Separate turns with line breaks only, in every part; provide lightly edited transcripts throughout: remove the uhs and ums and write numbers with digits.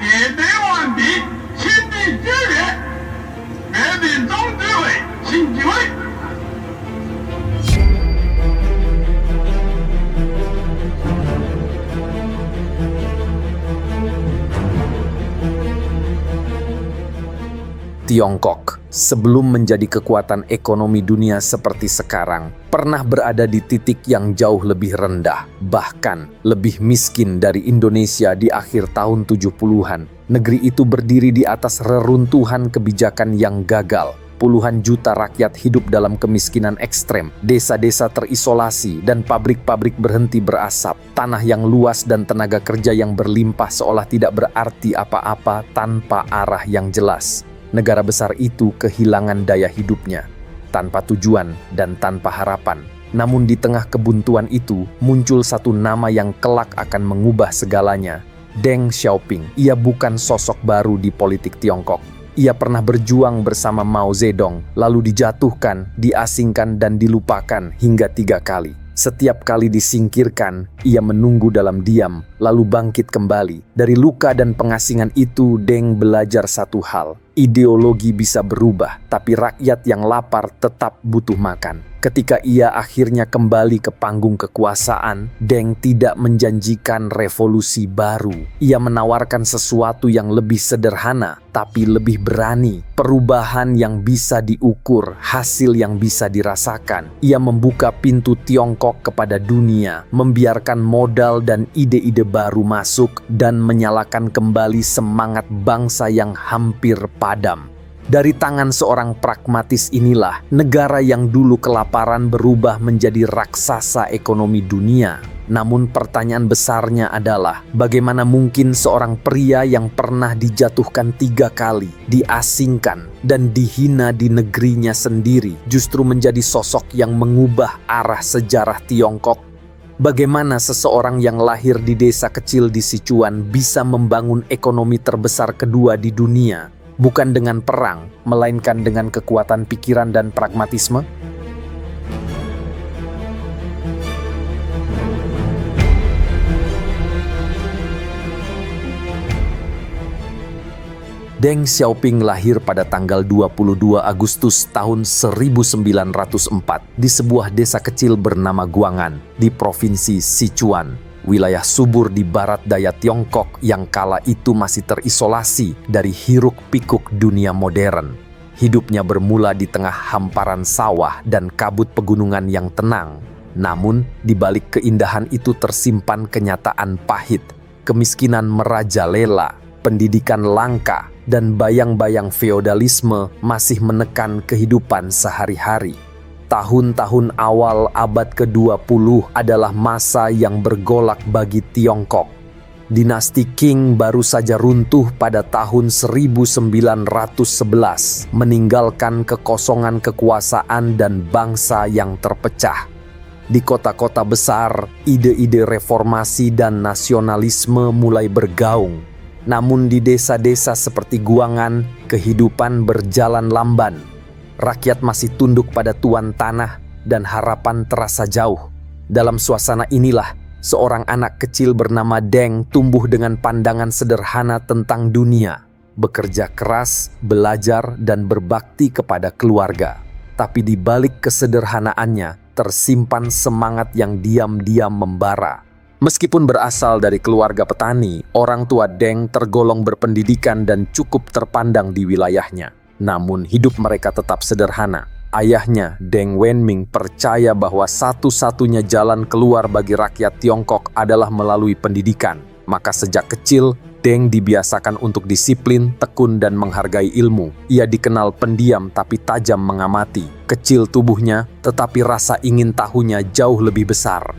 解决问题，亲力支援，人民总指挥新机会。
Tiongkok, sebelum menjadi kekuatan ekonomi dunia seperti sekarang, pernah berada di titik yang jauh lebih rendah, bahkan lebih miskin dari Indonesia di akhir tahun 70-an. Negeri itu berdiri di atas reruntuhan kebijakan yang gagal. Puluhan juta rakyat hidup dalam kemiskinan ekstrem, desa-desa terisolasi, dan pabrik-pabrik berhenti berasap. Tanah yang luas dan tenaga kerja yang berlimpah seolah tidak berarti apa-apa tanpa arah yang jelas. Negara besar itu kehilangan daya hidupnya, tanpa tujuan dan tanpa harapan. Namun di tengah kebuntuan itu, muncul satu nama yang kelak akan mengubah segalanya. Deng Xiaoping. Ia bukan sosok baru di politik Tiongkok. Ia pernah berjuang bersama Mao Zedong, lalu dijatuhkan, diasingkan, dan dilupakan hingga 3 kali. Setiap kali disingkirkan, ia menunggu dalam diam, lalu bangkit kembali. Dari luka dan pengasingan itu, Deng belajar satu hal. Ideologi bisa berubah, tapi rakyat yang lapar tetap butuh makan. Ketika ia akhirnya kembali ke panggung kekuasaan, Deng tidak menjanjikan revolusi baru. Ia menawarkan sesuatu yang lebih sederhana, tapi lebih berani. Perubahan yang bisa diukur, hasil yang bisa dirasakan. Ia membuka pintu Tiongkok kepada dunia, membiarkan modal dan ide-ide baru masuk, dan menyalakan kembali semangat bangsa yang hampir padam. Dari tangan seorang pragmatis inilah, negara yang dulu kelaparan berubah menjadi raksasa ekonomi dunia. Namun pertanyaan besarnya adalah, bagaimana mungkin seorang pria yang pernah dijatuhkan 3 kali, diasingkan, dan dihina di negerinya sendiri, justru menjadi sosok yang mengubah arah sejarah Tiongkok? Bagaimana seseorang yang lahir di desa kecil di Sichuan bisa membangun ekonomi terbesar kedua di dunia? Bukan dengan perang, melainkan dengan kekuatan pikiran dan pragmatisme. Deng Xiaoping lahir pada tanggal 22 Agustus tahun 1904 di sebuah desa kecil bernama Guangan di provinsi Sichuan, wilayah subur di barat daya Tiongkok yang kala itu masih terisolasi dari hiruk-pikuk dunia modern. Hidupnya bermula di tengah hamparan sawah dan kabut pegunungan yang tenang. Namun, di balik keindahan itu tersimpan kenyataan pahit. Kemiskinan merajalela, pendidikan langka, dan bayang-bayang feodalisme masih menekan kehidupan sehari-hari. Tahun-tahun awal abad ke-20 adalah masa yang bergolak bagi Tiongkok. Dinasti Qing baru saja runtuh pada tahun 1911, meninggalkan kekosongan kekuasaan dan bangsa yang terpecah. Di kota-kota besar, ide-ide reformasi dan nasionalisme mulai bergaung. Namun di desa-desa seperti Guangan, kehidupan berjalan lamban. Rakyat masih tunduk pada tuan tanah dan harapan terasa jauh. Dalam suasana inilah, seorang anak kecil bernama Deng tumbuh dengan pandangan sederhana tentang dunia. Bekerja keras, belajar, dan berbakti kepada keluarga. Tapi di balik kesederhanaannya, tersimpan semangat yang diam-diam membara. Meskipun berasal dari keluarga petani, orang tua Deng tergolong berpendidikan dan cukup terpandang di wilayahnya. Namun hidup mereka tetap sederhana. Ayahnya, Deng Wenming, percaya bahwa satu-satunya jalan keluar bagi rakyat Tiongkok adalah melalui pendidikan. Maka sejak kecil, Deng dibiasakan untuk disiplin, tekun, dan menghargai ilmu. Ia dikenal pendiam tapi tajam mengamati. Kecil tubuhnya, tetapi rasa ingin tahunya jauh lebih besar.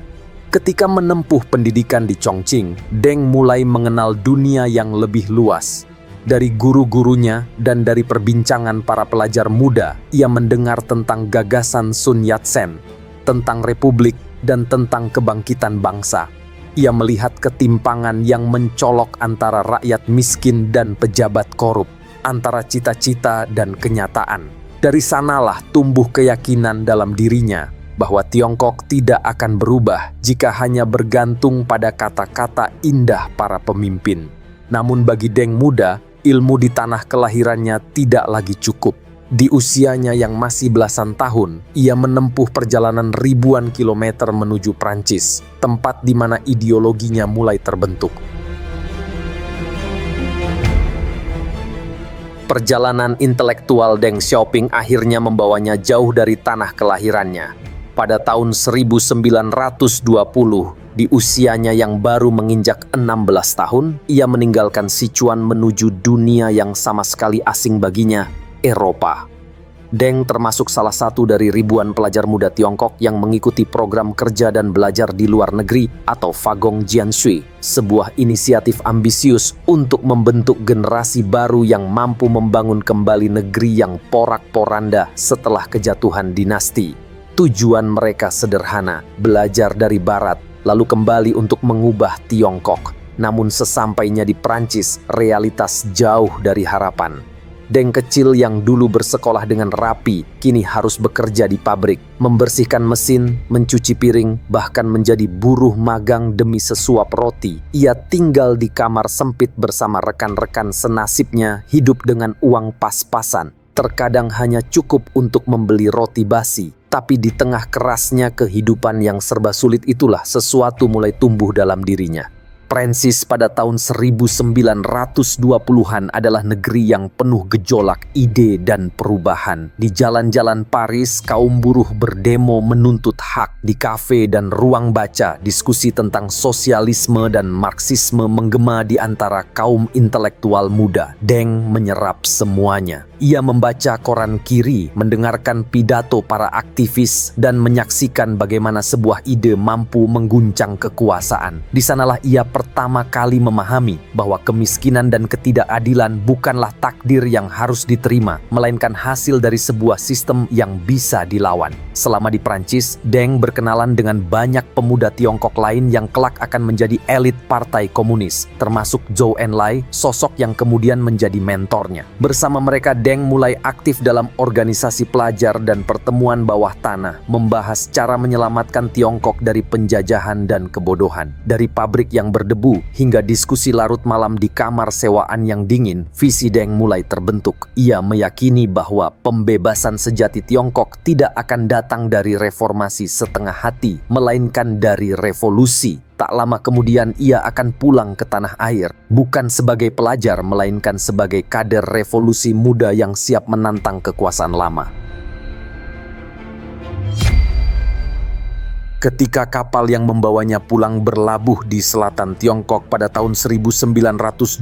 Ketika menempuh pendidikan di Chongqing, Deng mulai mengenal dunia yang lebih luas. Dari guru-gurunya dan dari perbincangan para pelajar muda, ia mendengar tentang gagasan Sun Yat-sen, tentang republik, dan tentang kebangkitan bangsa. Ia melihat ketimpangan yang mencolok antara rakyat miskin dan pejabat korup, antara cita-cita dan kenyataan. Dari sanalah tumbuh keyakinan dalam dirinya bahwa Tiongkok tidak akan berubah jika hanya bergantung pada kata-kata indah para pemimpin. Namun bagi Deng muda, ilmu di tanah kelahirannya tidak lagi cukup. Di usianya yang masih belasan tahun, ia menempuh perjalanan ribuan kilometer menuju Prancis, tempat di mana ideologinya mulai terbentuk. Perjalanan intelektual Deng Xiaoping akhirnya membawanya jauh dari tanah kelahirannya. Pada tahun 1920, di usianya yang baru menginjak 16 tahun, ia meninggalkan Sichuan menuju dunia yang sama sekali asing baginya, Eropa. Deng termasuk salah satu dari ribuan pelajar muda Tiongkok yang mengikuti program kerja dan belajar di luar negeri atau Fagong Jianshui, sebuah inisiatif ambisius untuk membentuk generasi baru yang mampu membangun kembali negeri yang porak-poranda setelah kejatuhan dinasti. Tujuan mereka sederhana, belajar dari Barat, lalu kembali untuk mengubah Tiongkok. Namun sesampainya di Prancis, realitas jauh dari harapan. Deng kecil yang dulu bersekolah dengan rapi, kini harus bekerja di pabrik, membersihkan mesin, mencuci piring, bahkan menjadi buruh magang demi sesuap roti. Ia tinggal di kamar sempit bersama rekan-rekan senasibnya, hidup dengan uang pas-pasan. Terkadang hanya cukup untuk membeli roti basi. Tapi di tengah kerasnya kehidupan yang serba sulit itulah sesuatu mulai tumbuh dalam dirinya. Prancis pada tahun 1920-an adalah negeri yang penuh gejolak ide dan perubahan. Di jalan-jalan Paris, kaum buruh berdemo menuntut hak. Di kafe dan ruang baca, diskusi tentang sosialisme dan Marxisme menggema di antara kaum intelektual muda. Deng menyerap semuanya. Ia membaca koran kiri, mendengarkan pidato para aktivis, dan menyaksikan bagaimana sebuah ide mampu mengguncang kekuasaan. Di sanalah ia pertama kali memahami bahwa kemiskinan dan ketidakadilan bukanlah takdir yang harus diterima, melainkan hasil dari sebuah sistem yang bisa dilawan. Selama di Prancis, Deng berkenalan dengan banyak pemuda Tiongkok lain yang kelak akan menjadi elit Partai Komunis, termasuk Zhou Enlai, sosok yang kemudian menjadi mentornya. Bersama mereka, Deng mulai aktif dalam organisasi pelajar dan pertemuan bawah tanah, membahas cara menyelamatkan Tiongkok dari penjajahan dan kebodohan. Dari pabrik yang berdebu hingga diskusi larut malam di kamar sewaan yang dingin, visi Deng mulai terbentuk. Ia meyakini bahwa pembebasan sejati Tiongkok tidak akan datang dari reformasi setengah hati, melainkan dari revolusi. Tak lama kemudian ia akan pulang ke tanah air, bukan sebagai pelajar melainkan sebagai kader revolusi muda yang siap menantang kekuasaan lama. Ketika kapal yang membawanya pulang berlabuh di selatan Tiongkok pada tahun 1926,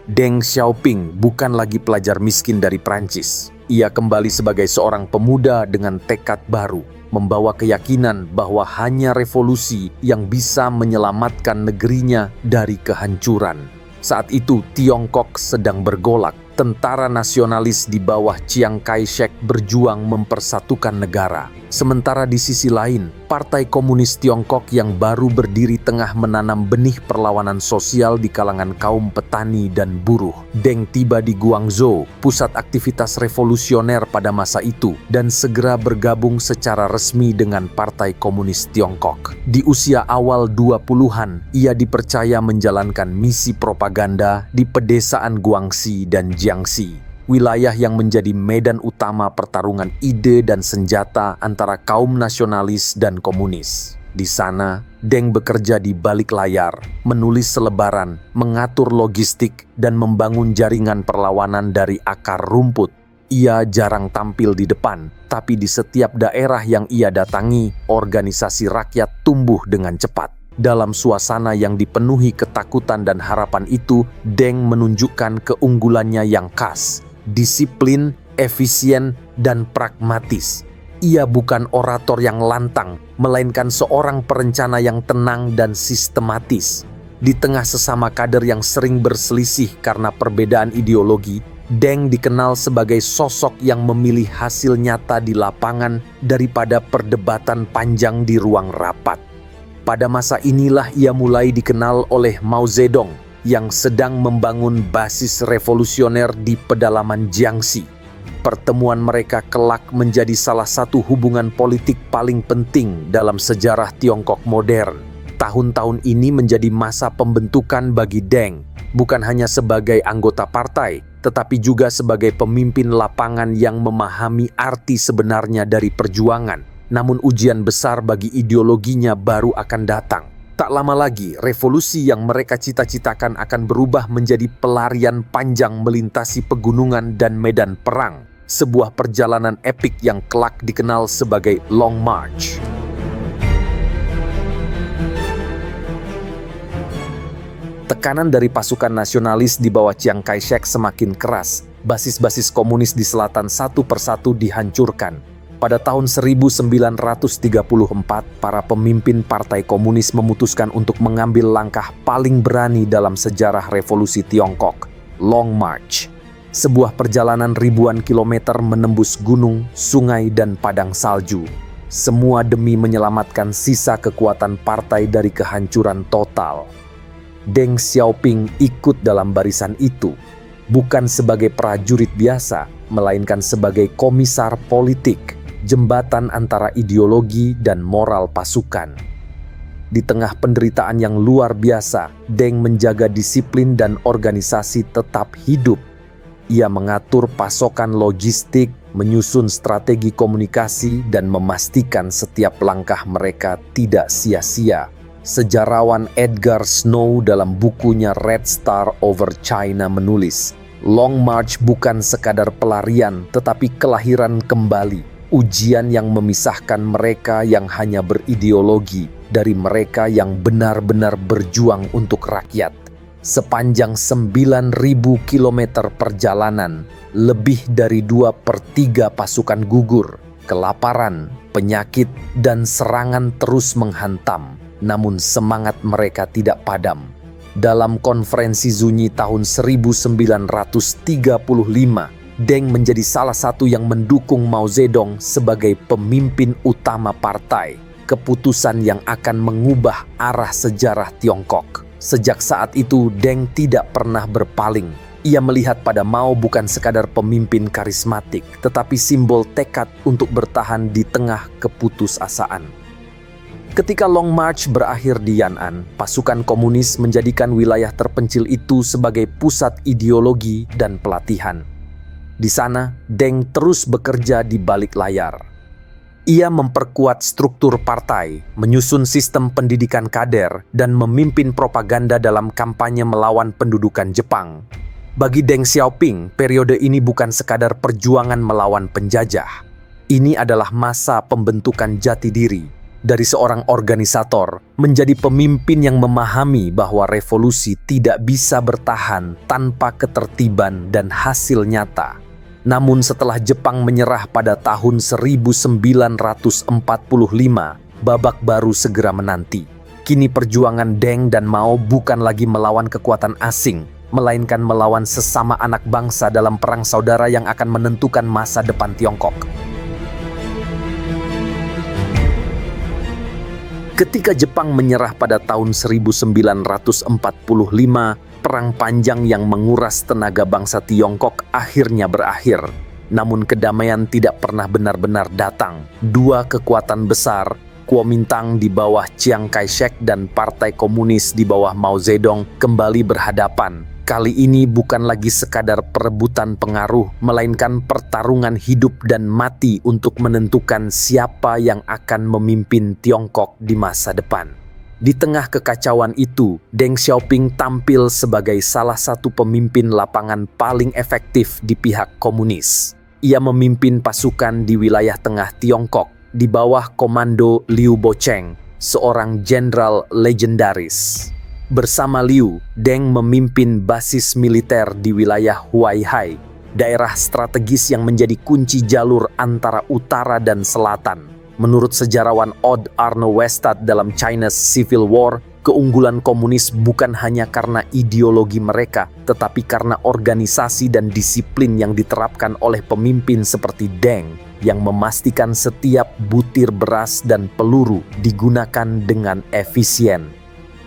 Deng Xiaoping bukan lagi pelajar miskin dari Prancis. Ia kembali sebagai seorang pemuda dengan tekad baru, membawa keyakinan bahwa hanya revolusi yang bisa menyelamatkan negerinya dari kehancuran. Saat itu Tiongkok sedang bergolak. Tentara nasionalis di bawah Chiang Kai-shek berjuang mempersatukan negara. Sementara di sisi lain, Partai Komunis Tiongkok yang baru berdiri tengah menanam benih perlawanan sosial di kalangan kaum petani dan buruh. Deng tiba di Guangzhou, pusat aktivitas revolusioner pada masa itu, dan segera bergabung secara resmi dengan Partai Komunis Tiongkok. Di usia awal 20-an, ia dipercaya menjalankan misi propaganda di pedesaan Guangxi dan Jiangxi, wilayah yang menjadi medan utama pertarungan ide dan senjata antara kaum nasionalis dan komunis. Di sana, Deng bekerja di balik layar, menulis selebaran, mengatur logistik, dan membangun jaringan perlawanan dari akar rumput. Ia jarang tampil di depan, tapi di setiap daerah yang ia datangi, organisasi rakyat tumbuh dengan cepat. Dalam suasana yang dipenuhi ketakutan dan harapan itu, Deng menunjukkan keunggulannya yang khas, disiplin, efisien, dan pragmatis. Ia bukan orator yang lantang, melainkan seorang perencana yang tenang dan sistematis. Di tengah sesama kader yang sering berselisih karena perbedaan ideologi, Deng dikenal sebagai sosok yang memilih hasil nyata di lapangan daripada perdebatan panjang di ruang rapat. Pada masa inilah ia mulai dikenal oleh Mao Zedong yang sedang membangun basis revolusioner di pedalaman Jiangxi. Pertemuan mereka kelak menjadi salah satu hubungan politik paling penting dalam sejarah Tiongkok modern. Tahun-tahun ini menjadi masa pembentukan bagi Deng, bukan hanya sebagai anggota partai, tetapi juga sebagai pemimpin lapangan yang memahami arti sebenarnya dari perjuangan. Namun ujian besar bagi ideologinya baru akan datang. Tak lama lagi, revolusi yang mereka cita-citakan akan berubah menjadi pelarian panjang melintasi pegunungan dan medan perang. Sebuah perjalanan epik yang kelak dikenal sebagai Long March. Tekanan dari pasukan nasionalis di bawah Chiang Kai-shek semakin keras. Basis-basis komunis di selatan satu persatu dihancurkan. Pada tahun 1934, para pemimpin Partai Komunis memutuskan untuk mengambil langkah paling berani dalam sejarah revolusi Tiongkok, Long March. Sebuah perjalanan ribuan kilometer menembus gunung, sungai, dan padang salju. Semua demi menyelamatkan sisa kekuatan partai dari kehancuran total. Deng Xiaoping ikut dalam barisan itu, bukan sebagai prajurit biasa, melainkan sebagai komisar politik, jembatan antara ideologi dan moral pasukan. Di tengah penderitaan yang luar biasa, Deng menjaga disiplin dan organisasi tetap hidup. Ia mengatur pasokan logistik, menyusun strategi komunikasi, dan memastikan setiap langkah mereka tidak sia-sia. Sejarawan Edgar Snow dalam bukunya Red Star Over China menulis, Long March bukan sekadar pelarian, tetapi kelahiran kembali. Ujian yang memisahkan mereka yang hanya berideologi dari mereka yang benar-benar berjuang untuk rakyat. Sepanjang 9.000 kilometer perjalanan, lebih dari 2/3 pasukan gugur, kelaparan, penyakit, dan serangan terus menghantam. Namun semangat mereka tidak padam. Dalam konferensi Zunyi tahun 1935, Deng menjadi salah satu yang mendukung Mao Zedong sebagai pemimpin utama partai, keputusan yang akan mengubah arah sejarah Tiongkok. Sejak saat itu, Deng tidak pernah berpaling. Ia melihat pada Mao bukan sekadar pemimpin karismatik, tetapi simbol tekad untuk bertahan di tengah keputusasaan. Ketika Long March berakhir di Yan'an, pasukan komunis menjadikan wilayah terpencil itu sebagai pusat ideologi dan pelatihan. Di sana, Deng terus bekerja di balik layar. Ia memperkuat struktur partai, menyusun sistem pendidikan kader, dan memimpin propaganda dalam kampanye melawan pendudukan Jepang. Bagi Deng Xiaoping, periode ini bukan sekadar perjuangan melawan penjajah. Ini adalah masa pembentukan jati diri. Dari seorang organisator menjadi pemimpin yang memahami bahwa revolusi tidak bisa bertahan tanpa ketertiban dan hasil nyata. Namun setelah Jepang menyerah pada tahun 1945, babak baru segera menanti. Kini perjuangan Deng dan Mao bukan lagi melawan kekuatan asing, melainkan melawan sesama anak bangsa dalam perang saudara yang akan menentukan masa depan Tiongkok. Ketika Jepang menyerah pada tahun 1945, perang panjang yang menguras tenaga bangsa Tiongkok akhirnya berakhir. Namun kedamaian tidak pernah benar-benar datang. Dua kekuatan besar, Kuomintang di bawah Chiang Kai-shek dan Partai Komunis di bawah Mao Zedong kembali berhadapan. Kali ini bukan lagi sekadar perebutan pengaruh, melainkan pertarungan hidup dan mati untuk menentukan siapa yang akan memimpin Tiongkok di masa depan. Di tengah kekacauan itu, Deng Xiaoping tampil sebagai salah satu pemimpin lapangan paling efektif di pihak komunis. Ia memimpin pasukan di wilayah tengah Tiongkok di bawah komando Liu Bocheng, seorang jenderal legendaris. Bersama Liu, Deng memimpin basis militer di wilayah Huaihai, daerah strategis yang menjadi kunci jalur antara utara dan selatan. Menurut sejarawan Odd Arno Westad dalam China's Civil War, keunggulan komunis bukan hanya karena ideologi mereka, tetapi karena organisasi dan disiplin yang diterapkan oleh pemimpin seperti Deng, yang memastikan setiap butir beras dan peluru digunakan dengan efisien.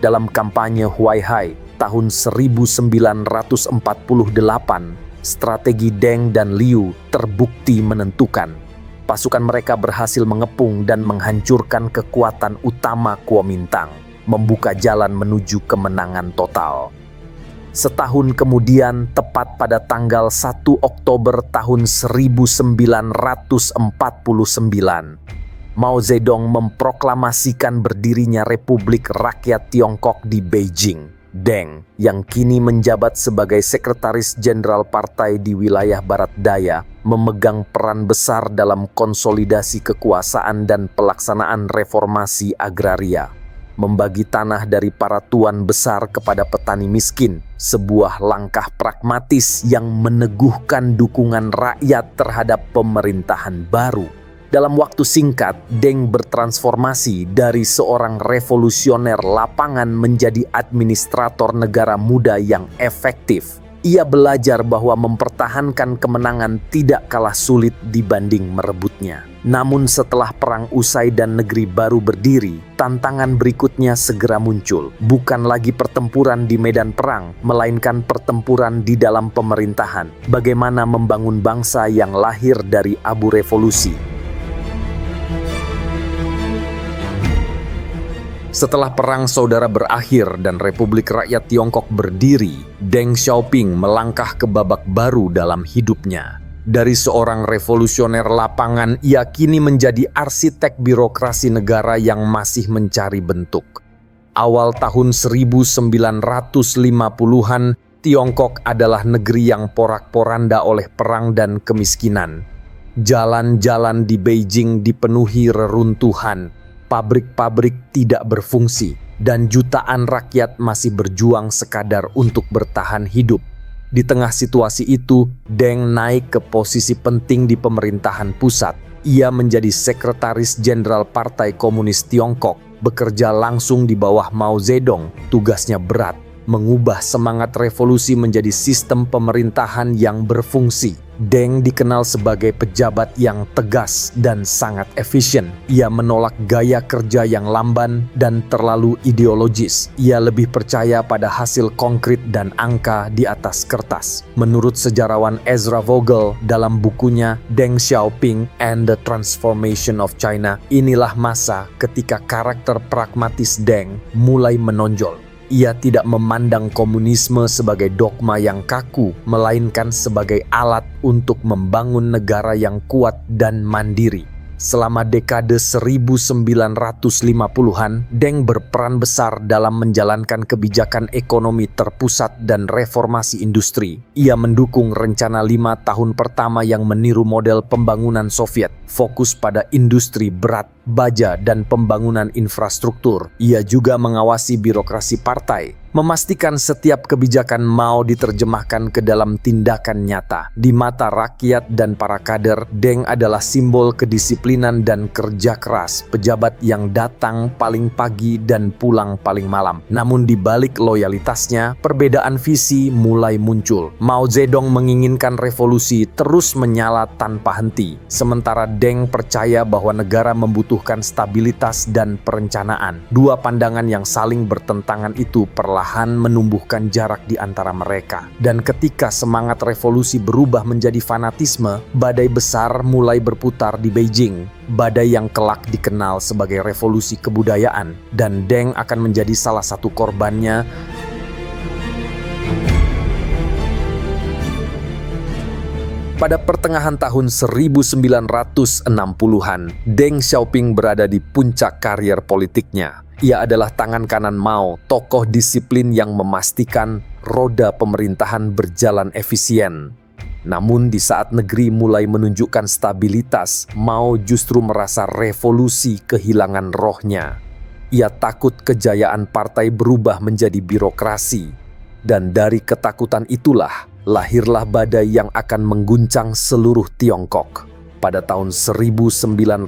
Dalam kampanye Huaihai tahun 1948, strategi Deng dan Liu terbukti menentukan. Pasukan mereka berhasil mengepung dan menghancurkan kekuatan utama Kuomintang. membuka jalan menuju kemenangan total. Setahun kemudian, tepat pada tanggal 1 Oktober tahun 1949, Mao Zedong memproklamasikan berdirinya Republik Rakyat Tiongkok di Beijing. Deng, yang kini menjabat sebagai Sekretaris Jenderal Partai di wilayah Barat Daya, memegang peran besar dalam konsolidasi kekuasaan dan pelaksanaan reformasi agraria. Membagi tanah dari para tuan besar kepada petani miskin, sebuah langkah pragmatis yang meneguhkan dukungan rakyat terhadap pemerintahan baru. Dalam waktu singkat, Deng bertransformasi dari seorang revolusioner lapangan menjadi administrator negara muda yang efektif. Ia belajar bahwa mempertahankan kemenangan tidak kalah sulit dibanding merebutnya. Namun setelah perang usai dan negeri baru berdiri, tantangan berikutnya segera muncul. Bukan lagi pertempuran di medan perang, melainkan pertempuran di dalam pemerintahan. Bagaimana membangun bangsa yang lahir dari abu revolusi. Setelah Perang Saudara berakhir dan Republik Rakyat Tiongkok berdiri, Deng Xiaoping melangkah ke babak baru dalam hidupnya. Dari seorang revolusioner lapangan, ia kini menjadi arsitek birokrasi negara yang masih mencari bentuk. Awal tahun 1950-an, Tiongkok adalah negeri yang porak-poranda oleh perang dan kemiskinan. Jalan-jalan di Beijing dipenuhi reruntuhan. Pabrik-pabrik tidak berfungsi, dan jutaan rakyat masih berjuang sekadar untuk bertahan hidup. Di tengah situasi itu, Deng naik ke posisi penting di pemerintahan pusat. Ia menjadi Sekretaris Jenderal Partai Komunis Tiongkok, bekerja langsung di bawah Mao Zedong. Tugasnya berat, mengubah semangat revolusi menjadi sistem pemerintahan yang berfungsi. Deng dikenal sebagai pejabat yang tegas dan sangat efisien. Ia menolak gaya kerja yang lamban dan terlalu ideologis. Ia lebih percaya pada hasil konkret dan angka di atas kertas. Menurut sejarawan Ezra Vogel dalam bukunya Deng Xiaoping and the Transformation of China, inilah masa ketika karakter pragmatis Deng mulai menonjol. Ia tidak memandang komunisme sebagai dogma yang kaku, melainkan sebagai alat untuk membangun negara yang kuat dan mandiri. Selama dekade 1950-an, Deng berperan besar dalam menjalankan kebijakan ekonomi terpusat dan reformasi industri. Ia mendukung rencana 5 tahun pertama yang meniru model pembangunan Soviet, fokus pada industri berat, baja, dan pembangunan infrastruktur. Ia juga mengawasi birokrasi partai, memastikan setiap kebijakan Mao diterjemahkan ke dalam tindakan nyata. Di mata rakyat dan para kader, Deng adalah simbol kedisiplinan dan kerja keras, pejabat yang datang paling pagi dan pulang paling malam. Namun di balik loyalitasnya, perbedaan visi mulai muncul. Mao Zedong menginginkan revolusi terus menyala tanpa henti, sementara Deng percaya bahwa negara membutuhkan stabilitas dan perencanaan. Dua pandangan yang saling bertentangan itu perlahan menumbuhkan jarak di antara mereka. Dan ketika semangat revolusi berubah menjadi fanatisme, badai besar mulai berputar di Beijing. Badai yang kelak dikenal sebagai revolusi kebudayaan, dan Deng akan menjadi salah satu korbannya. Pada pertengahan tahun 1960-an, Deng Xiaoping berada di puncak karier politiknya. Ia adalah tangan kanan Mao, tokoh disiplin yang memastikan roda pemerintahan berjalan efisien. Namun di saat negeri mulai menunjukkan stabilitas, Mao justru merasa revolusi kehilangan rohnya. Ia takut kejayaan partai berubah menjadi birokrasi. Dan dari ketakutan itulah, lahirlah badai yang akan mengguncang seluruh Tiongkok. Pada tahun 1966,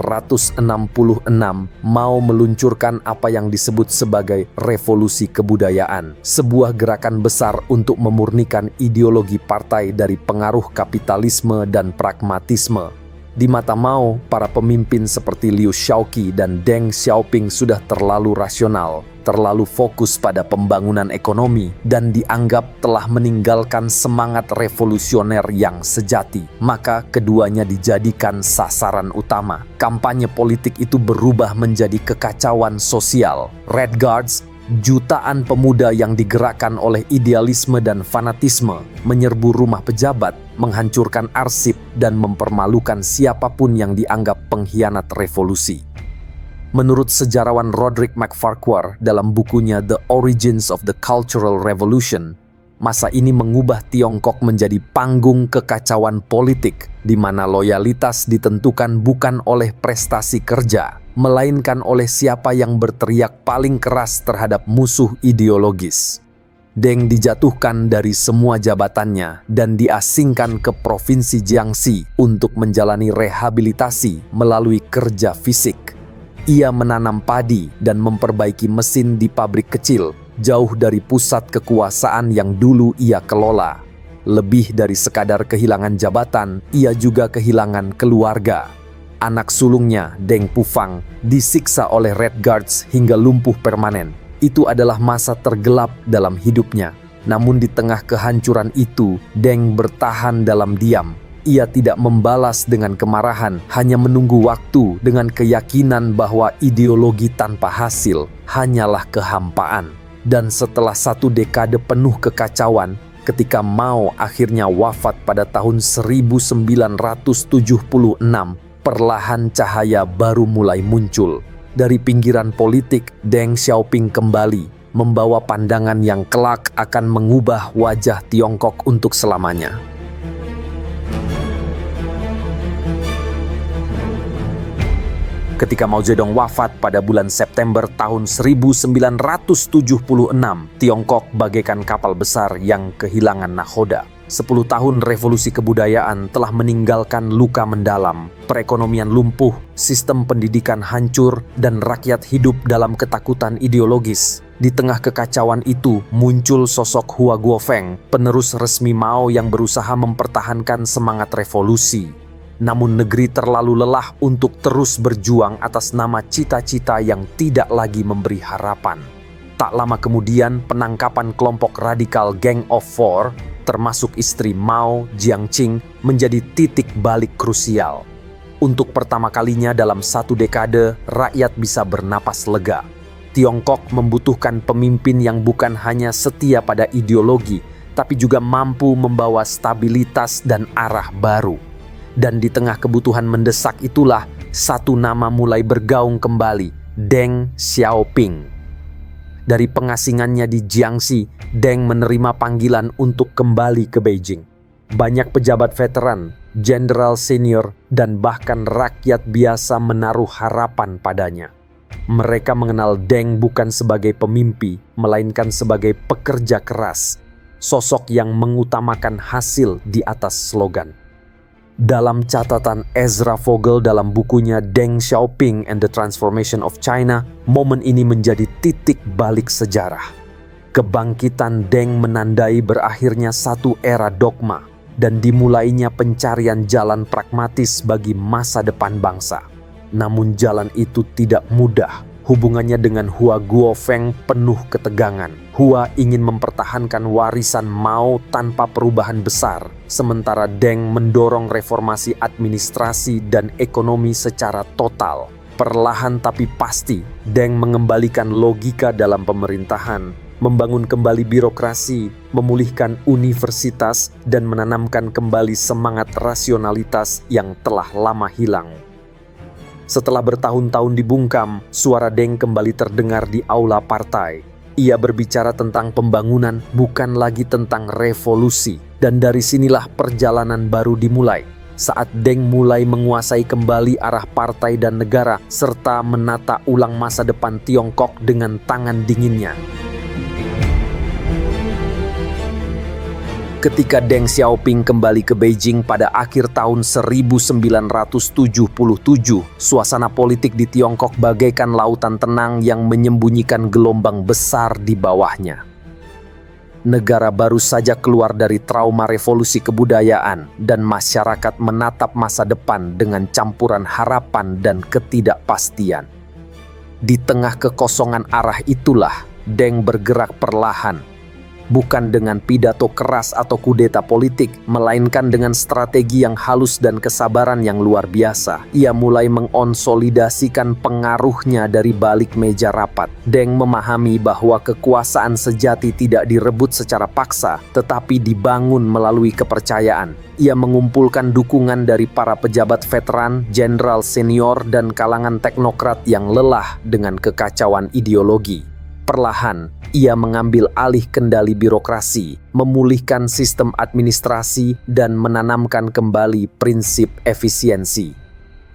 Mao meluncurkan apa yang disebut sebagai revolusi kebudayaan, sebuah gerakan besar untuk memurnikan ideologi partai dari pengaruh kapitalisme dan pragmatisme. Di mata Mao, para pemimpin seperti Liu Shaoqi dan Deng Xiaoping sudah terlalu rasional, terlalu fokus pada pembangunan ekonomi, dan dianggap telah meninggalkan semangat revolusioner yang sejati. Maka keduanya dijadikan sasaran utama. Kampanye politik itu berubah menjadi kekacauan sosial. Red Guards, jutaan pemuda yang digerakkan oleh idealisme dan fanatisme, menyerbu rumah pejabat, menghancurkan arsip, dan mempermalukan siapapun yang dianggap pengkhianat revolusi. Menurut sejarawan Roderick MacFarquhar dalam bukunya The Origins of the Cultural Revolution, masa ini mengubah Tiongkok menjadi panggung kekacauan politik, di mana loyalitas ditentukan bukan oleh prestasi kerja, melainkan oleh siapa yang berteriak paling keras terhadap musuh ideologis. Deng dijatuhkan dari semua jabatannya dan diasingkan ke Provinsi Jiangxi untuk menjalani rehabilitasi melalui kerja fisik. Ia menanam padi dan memperbaiki mesin di pabrik kecil, jauh dari pusat kekuasaan yang dulu ia kelola. Lebih dari sekadar kehilangan jabatan, ia juga kehilangan keluarga. Anak sulungnya, Deng Pufang, disiksa oleh Red Guards hingga lumpuh permanen. Itu adalah masa tergelap dalam hidupnya. Namun di tengah kehancuran itu, Deng bertahan dalam diam. Ia tidak membalas dengan kemarahan, hanya menunggu waktu dengan keyakinan bahwa ideologi tanpa hasil hanyalah kehampaan. Dan setelah 1 dekade penuh kekacauan, ketika Mao akhirnya wafat pada tahun 1976, perlahan cahaya baru mulai muncul. Dari pinggiran politik, Deng Xiaoping kembali, membawa pandangan yang kelak akan mengubah wajah Tiongkok untuk selamanya. Ketika Mao Zedong wafat pada bulan September tahun 1976, Tiongkok bagaikan kapal besar yang kehilangan nahoda. 10 tahun revolusi kebudayaan telah meninggalkan luka mendalam. Perekonomian lumpuh, sistem pendidikan hancur, dan rakyat hidup dalam ketakutan ideologis. Di tengah kekacauan itu, muncul sosok Hua Guofeng, penerus resmi Mao yang berusaha mempertahankan semangat revolusi. Namun negeri terlalu lelah untuk terus berjuang atas nama cita-cita yang tidak lagi memberi harapan. Tak lama kemudian, penangkapan kelompok radikal Gang of Four, termasuk istri Mao, Jiang Qing, menjadi titik balik krusial. Untuk pertama kalinya dalam 1 dekade, rakyat bisa bernapas lega. Tiongkok membutuhkan pemimpin yang bukan hanya setia pada ideologi, tapi juga mampu membawa stabilitas dan arah baru. Dan di tengah kebutuhan mendesak itulah, satu nama mulai bergaung kembali, Deng Xiaoping. Dari pengasingannya di Jiangxi, Deng menerima panggilan untuk kembali ke Beijing. Banyak pejabat veteran, jenderal senior, dan bahkan rakyat biasa menaruh harapan padanya. Mereka mengenal Deng bukan sebagai pemimpi, melainkan sebagai pekerja keras, sosok yang mengutamakan hasil di atas slogan. Dalam catatan Ezra Vogel dalam bukunya Deng Xiaoping and the Transformation of China, momen ini menjadi titik balik sejarah. Kebangkitan Deng menandai berakhirnya satu era dogma dan dimulainya pencarian jalan pragmatis bagi masa depan bangsa. Namun jalan itu tidak mudah. Hubungannya dengan Hua Guofeng penuh ketegangan. Hua ingin mempertahankan warisan Mao tanpa perubahan besar, sementara Deng mendorong reformasi administrasi dan ekonomi secara total. Perlahan tapi pasti, Deng mengembalikan logika dalam pemerintahan, membangun kembali birokrasi, memulihkan universitas, dan menanamkan kembali semangat rasionalitas yang telah lama hilang. Setelah bertahun-tahun dibungkam, suara Deng kembali terdengar di aula partai. Ia berbicara tentang pembangunan, bukan lagi tentang revolusi. Dan dari sinilah perjalanan baru dimulai. Saat Deng mulai menguasai kembali arah partai dan negara, serta menata ulang masa depan Tiongkok dengan tangan dinginnya. Ketika Deng Xiaoping kembali ke Beijing pada akhir tahun 1977, suasana politik di Tiongkok bagaikan lautan tenang yang menyembunyikan gelombang besar di bawahnya. Negara baru saja keluar dari trauma revolusi kebudayaan dan masyarakat menatap masa depan dengan campuran harapan dan ketidakpastian. Di tengah kekosongan arah itulah Deng bergerak perlahan, bukan dengan pidato keras atau kudeta politik, melainkan dengan strategi yang halus dan kesabaran yang luar biasa. Ia mulai mengonsolidasikan pengaruhnya dari balik meja rapat. Deng memahami bahwa kekuasaan sejati tidak direbut secara paksa, tetapi dibangun melalui kepercayaan. Ia mengumpulkan dukungan dari para pejabat veteran, jenderal senior, dan kalangan teknokrat yang lelah dengan kekacauan ideologi. Perlahan, ia mengambil alih kendali birokrasi, memulihkan sistem administrasi, dan menanamkan kembali prinsip efisiensi.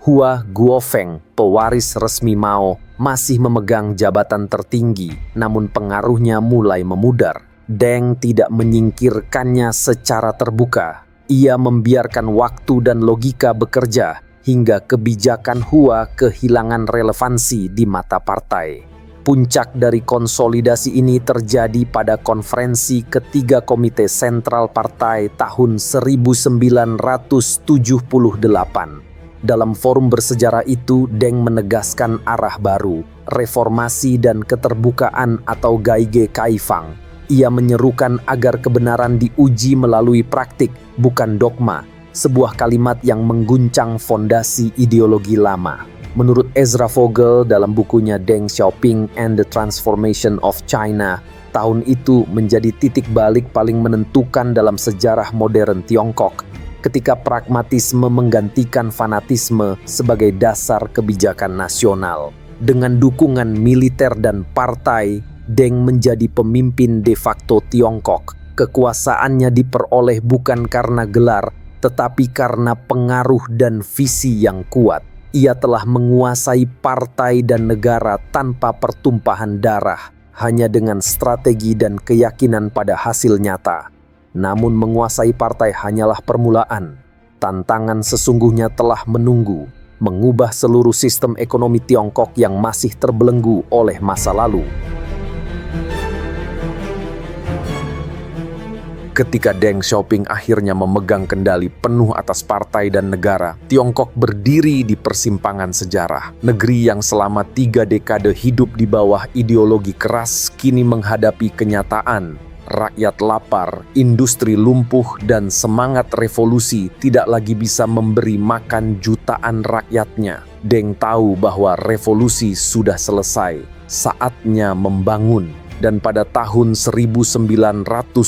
Hua Guofeng, pewaris resmi Mao, masih memegang jabatan tertinggi, namun pengaruhnya mulai memudar. Deng tidak menyingkirkannya secara terbuka. Ia membiarkan waktu dan logika bekerja, hingga kebijakan Hua kehilangan relevansi di mata partai. Puncak dari konsolidasi ini terjadi pada konferensi ketiga Komite Sentral Partai tahun 1978. Dalam forum bersejarah itu, Deng menegaskan arah baru, reformasi dan keterbukaan atau Gaige Kaifang. Ia menyerukan agar kebenaran diuji melalui praktik, bukan dogma, sebuah kalimat yang mengguncang fondasi ideologi lama. Menurut Ezra Vogel dalam bukunya Deng Xiaoping and the Transformation of China, tahun itu menjadi titik balik paling menentukan dalam sejarah modern Tiongkok, ketika pragmatisme menggantikan fanatisme sebagai dasar kebijakan nasional. Dengan dukungan militer dan partai, Deng menjadi pemimpin de facto Tiongkok. Kekuasaannya diperoleh bukan karena gelar, tetapi karena pengaruh dan visi yang kuat. Ia telah menguasai partai dan negara tanpa pertumpahan darah, hanya dengan strategi dan keyakinan pada hasil nyata. Namun menguasai partai hanyalah permulaan. Tantangan sesungguhnya telah menunggu, mengubah seluruh sistem ekonomi Tiongkok yang masih terbelenggu oleh masa lalu. Ketika Deng Xiaoping akhirnya memegang kendali penuh atas partai dan negara, Tiongkok berdiri di persimpangan sejarah. Negeri yang selama 3 dekade hidup di bawah ideologi keras kini menghadapi kenyataan. Rakyat lapar, industri lumpuh, dan semangat revolusi tidak lagi bisa memberi makan jutaan rakyatnya. Deng tahu bahwa revolusi sudah selesai, saatnya membangun. Dan pada tahun 1979,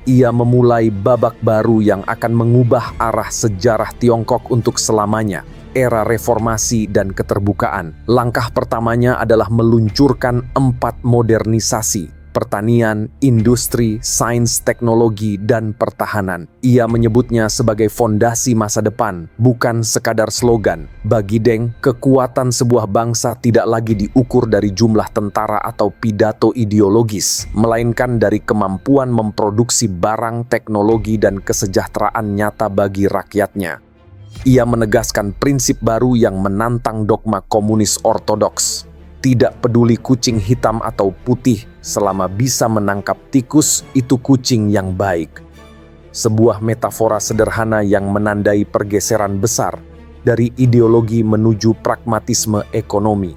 ia memulai babak baru yang akan mengubah arah sejarah Tiongkok untuk selamanya. Era reformasi dan keterbukaan. Langkah pertamanya adalah meluncurkan 4 modernisasi: pertanian, industri, sains, teknologi, dan pertahanan. Ia menyebutnya sebagai fondasi masa depan, bukan sekadar slogan. Bagi Deng, kekuatan sebuah bangsa tidak lagi diukur dari jumlah tentara atau pidato ideologis, melainkan dari kemampuan memproduksi barang, teknologi, dan kesejahteraan nyata bagi rakyatnya. Ia menegaskan prinsip baru yang menantang dogma komunis ortodoks. Tidak peduli kucing hitam atau putih, selama bisa menangkap tikus, itu kucing yang baik. Sebuah metafora sederhana yang menandai pergeseran besar dari ideologi menuju pragmatisme ekonomi.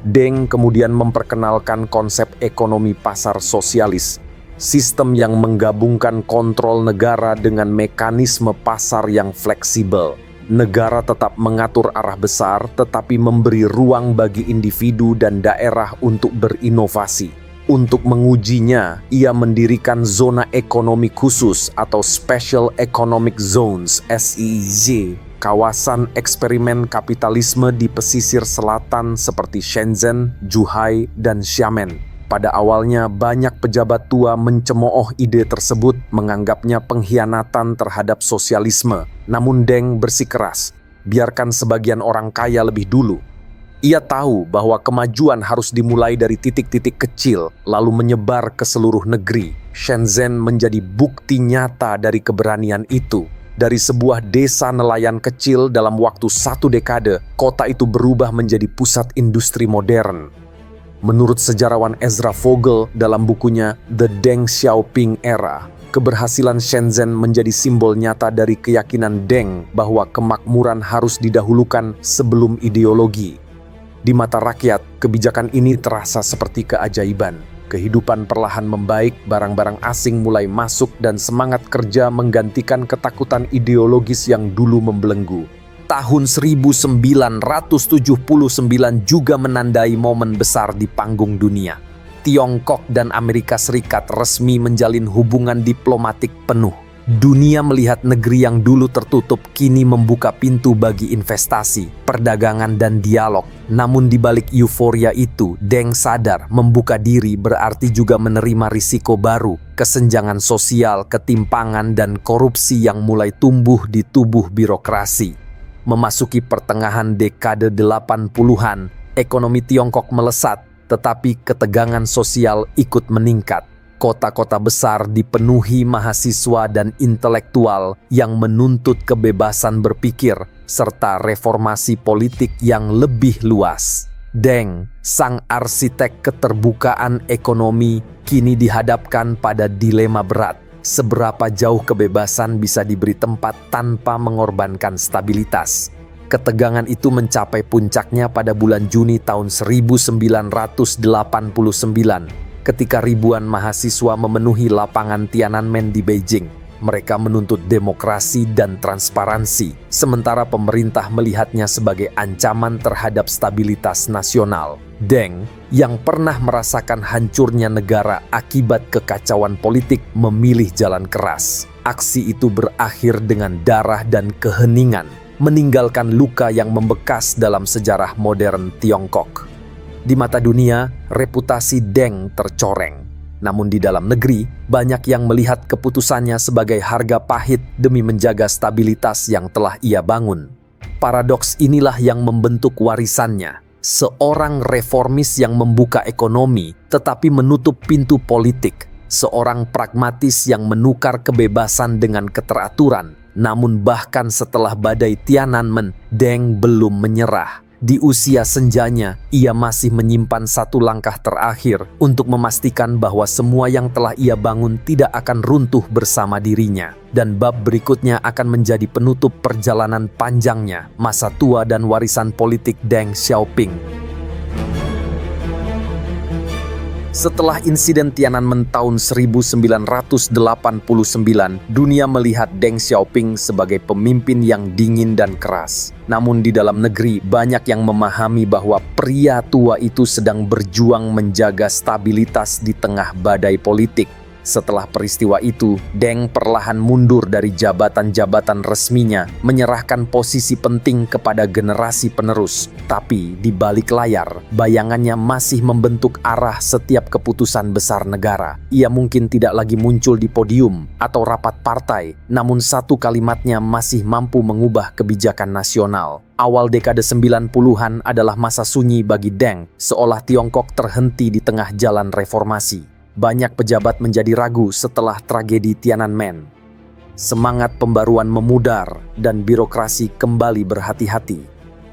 Deng kemudian memperkenalkan konsep ekonomi pasar sosialis, sistem yang menggabungkan kontrol negara dengan mekanisme pasar yang fleksibel. Negara tetap mengatur arah besar, tetapi memberi ruang bagi individu dan daerah untuk berinovasi. Untuk mengujinya, ia mendirikan zona ekonomi khusus atau Special Economic Zones (SEZ), kawasan eksperimen kapitalisme di pesisir selatan seperti Shenzhen, Zhuhai, dan Xiamen. Pada awalnya, banyak pejabat tua mencemooh ide tersebut, menganggapnya pengkhianatan terhadap sosialisme. Namun Deng bersikeras, biarkan sebagian orang kaya lebih dulu. Ia tahu bahwa kemajuan harus dimulai dari titik-titik kecil, lalu menyebar ke seluruh negeri. Shenzhen menjadi bukti nyata dari keberanian itu. Dari sebuah desa nelayan kecil dalam waktu 1 dekade, kota itu berubah menjadi pusat industri modern. Menurut sejarawan Ezra Vogel dalam bukunya The Deng Xiaoping Era, keberhasilan Shenzhen menjadi simbol nyata dari keyakinan Deng bahwa kemakmuran harus didahulukan sebelum ideologi. Di mata rakyat, kebijakan ini terasa seperti keajaiban. Kehidupan perlahan membaik, barang-barang asing mulai masuk dan semangat kerja menggantikan ketakutan ideologis yang dulu membelenggu. Tahun 1979 juga menandai momen besar di panggung dunia. Tiongkok dan Amerika Serikat resmi menjalin hubungan diplomatik penuh. Dunia melihat negeri yang dulu tertutup kini membuka pintu bagi investasi, perdagangan, dan dialog. Namun di balik euforia itu, Deng sadar membuka diri berarti juga menerima risiko baru, kesenjangan sosial, ketimpangan, dan korupsi yang mulai tumbuh di tubuh birokrasi. Memasuki pertengahan dekade 80-an, ekonomi Tiongkok melesat, tetapi ketegangan sosial ikut meningkat. Kota-kota besar dipenuhi mahasiswa dan intelektual yang menuntut kebebasan berpikir serta reformasi politik yang lebih luas. Deng, sang arsitek keterbukaan ekonomi, kini dihadapkan pada dilema berat. Seberapa jauh kebebasan bisa diberi tempat tanpa mengorbankan stabilitas? Ketegangan itu mencapai puncaknya pada bulan Juni tahun 1989, ketika ribuan mahasiswa memenuhi lapangan Tiananmen di Beijing. Mereka menuntut demokrasi dan transparansi, sementara pemerintah melihatnya sebagai ancaman terhadap stabilitas nasional. Deng, yang pernah merasakan hancurnya negara akibat kekacauan politik, memilih jalan keras. Aksi itu berakhir dengan darah dan keheningan, meninggalkan luka yang membekas dalam sejarah modern Tiongkok. Di mata dunia, reputasi Deng tercoreng. Namun di dalam negeri, banyak yang melihat keputusannya sebagai harga pahit demi menjaga stabilitas yang telah ia bangun. Paradoks inilah yang membentuk warisannya. Seorang reformis yang membuka ekonomi, tetapi menutup pintu politik. Seorang pragmatis yang menukar kebebasan dengan keteraturan. Namun bahkan setelah badai Tiananmen, Deng belum menyerah. Di usia senjanya, ia masih menyimpan satu langkah terakhir untuk memastikan bahwa semua yang telah ia bangun tidak akan runtuh bersama dirinya. Dan bab berikutnya akan menjadi penutup perjalanan panjangnya, masa tua dan warisan politik Deng Xiaoping. Setelah insiden Tiananmen tahun 1989, dunia melihat Deng Xiaoping sebagai pemimpin yang dingin dan keras. Namun di dalam negeri, banyak yang memahami bahwa pria tua itu sedang berjuang menjaga stabilitas di tengah badai politik. Setelah peristiwa itu, Deng perlahan mundur dari jabatan-jabatan resminya, menyerahkan posisi penting kepada generasi penerus. Tapi di balik layar, bayangannya masih membentuk arah setiap keputusan besar negara. Ia mungkin tidak lagi muncul di podium atau rapat partai, namun satu kalimatnya masih mampu mengubah kebijakan nasional. Awal dekade 90-an adalah masa sunyi bagi Deng, seolah Tiongkok terhenti di tengah jalan reformasi. Banyak pejabat menjadi ragu setelah tragedi Tiananmen. Semangat pembaruan memudar dan birokrasi kembali berhati-hati.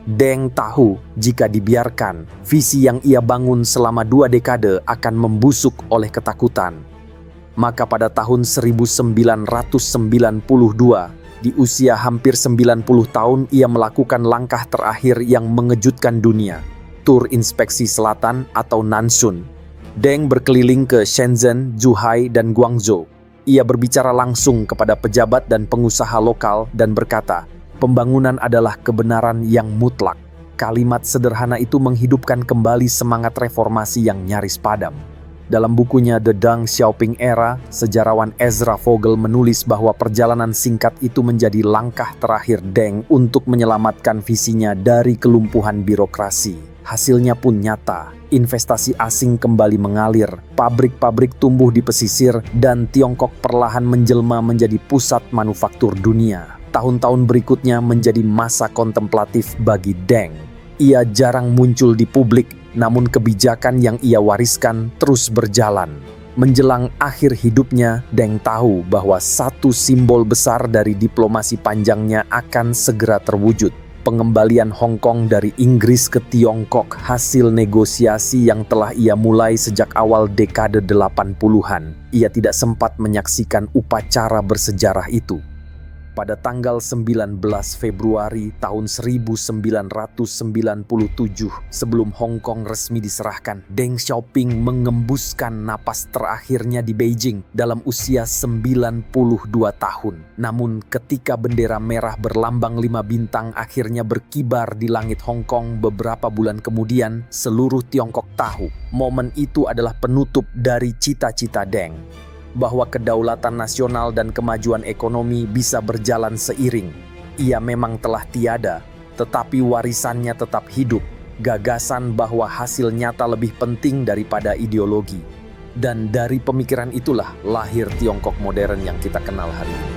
Deng tahu jika dibiarkan, visi yang ia bangun selama 2 dekade akan membusuk oleh ketakutan. Maka pada tahun 1992, di usia hampir 90 tahun, ia melakukan langkah terakhir yang mengejutkan dunia. Tur inspeksi selatan atau Nanshun. Deng berkeliling ke Shenzhen, Zhuhai, dan Guangzhou. Ia berbicara langsung kepada pejabat dan pengusaha lokal dan berkata, "Pembangunan adalah kebenaran yang mutlak." Kalimat sederhana itu menghidupkan kembali semangat reformasi yang nyaris padam. Dalam bukunya The Deng Xiaoping Era, sejarawan Ezra Vogel menulis bahwa perjalanan singkat itu menjadi langkah terakhir Deng untuk menyelamatkan visinya dari kelumpuhan birokrasi. Hasilnya pun nyata. Investasi asing kembali mengalir, pabrik-pabrik tumbuh di pesisir, dan Tiongkok perlahan menjelma menjadi pusat manufaktur dunia. Tahun-tahun berikutnya menjadi masa kontemplatif bagi Deng. Ia jarang muncul di publik, namun kebijakan yang ia wariskan terus berjalan. Menjelang akhir hidupnya, Deng tahu bahwa satu simbol besar dari diplomasi panjangnya akan segera terwujud. pengembalian Hong Kong dari Inggris ke Tiongkok hasil negosiasi yang telah ia mulai sejak awal dekade 80-an. Ia tidak sempat menyaksikan upacara bersejarah itu. Pada tanggal 19 Februari tahun 1997, sebelum Hong Kong resmi diserahkan, Deng Xiaoping mengembuskan napas terakhirnya di Beijing dalam usia 92 tahun. Namun ketika bendera merah berlambang 5 bintang akhirnya berkibar di langit Hong Kong beberapa bulan kemudian, seluruh Tiongkok tahu momen itu adalah penutup dari cita-cita Deng, bahwa kedaulatan nasional dan kemajuan ekonomi bisa berjalan seiring. Ia memang telah tiada, tetapi warisannya tetap hidup. Gagasan bahwa hasil nyata lebih penting daripada ideologi. Dan dari pemikiran itulah lahir Tiongkok modern yang kita kenal hari ini.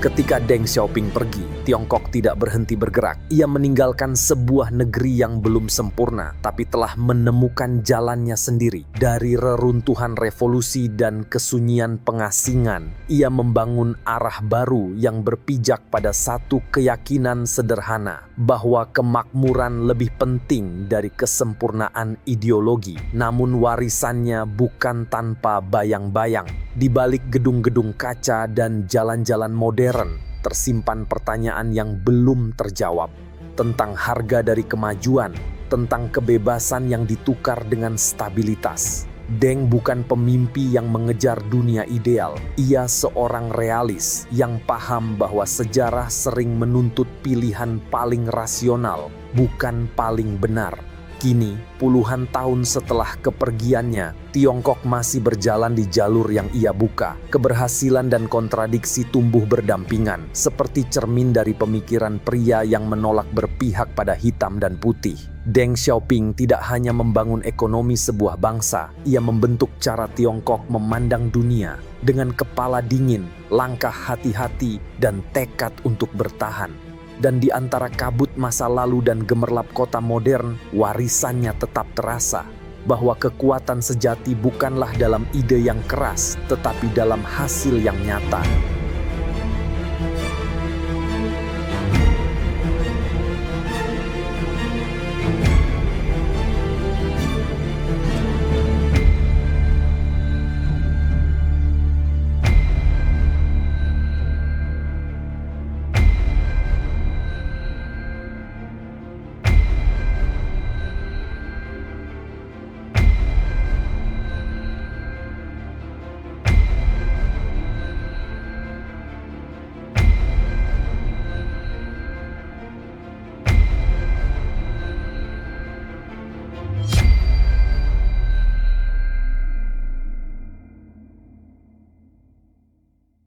Ketika Deng Xiaoping pergi, Tiongkok tidak berhenti bergerak. Ia meninggalkan sebuah negeri yang belum sempurna, tapi telah menemukan jalannya sendiri. Dari reruntuhan revolusi dan kesunyian pengasingan, ia membangun arah baru yang berpijak pada satu keyakinan sederhana, bahwa kemakmuran lebih penting dari kesempurnaan ideologi. Namun warisannya bukan tanpa bayang-bayang. Di balik gedung-gedung kaca dan jalan-jalan modern, tersimpan pertanyaan yang belum terjawab tentang harga dari kemajuan, tentang kebebasan yang ditukar dengan stabilitas. Deng bukan pemimpi yang mengejar dunia ideal. Ia seorang realis yang paham bahwa sejarah sering menuntut pilihan paling rasional, bukan paling benar. Kini, puluhan tahun setelah kepergiannya, Tiongkok masih berjalan di jalur yang ia buka. Keberhasilan dan kontradiksi tumbuh berdampingan, seperti cermin dari pemikiran pria yang menolak berpihak pada hitam dan putih. Deng Xiaoping tidak hanya membangun ekonomi sebuah bangsa, ia membentuk cara Tiongkok memandang dunia dengan kepala dingin, langkah hati-hati, dan tekad untuk bertahan. Dan di antara kabut masa lalu dan gemerlap kota modern, warisannya tetap terasa, bahwa kekuatan sejati bukanlah dalam ide yang keras, tetapi dalam hasil yang nyata.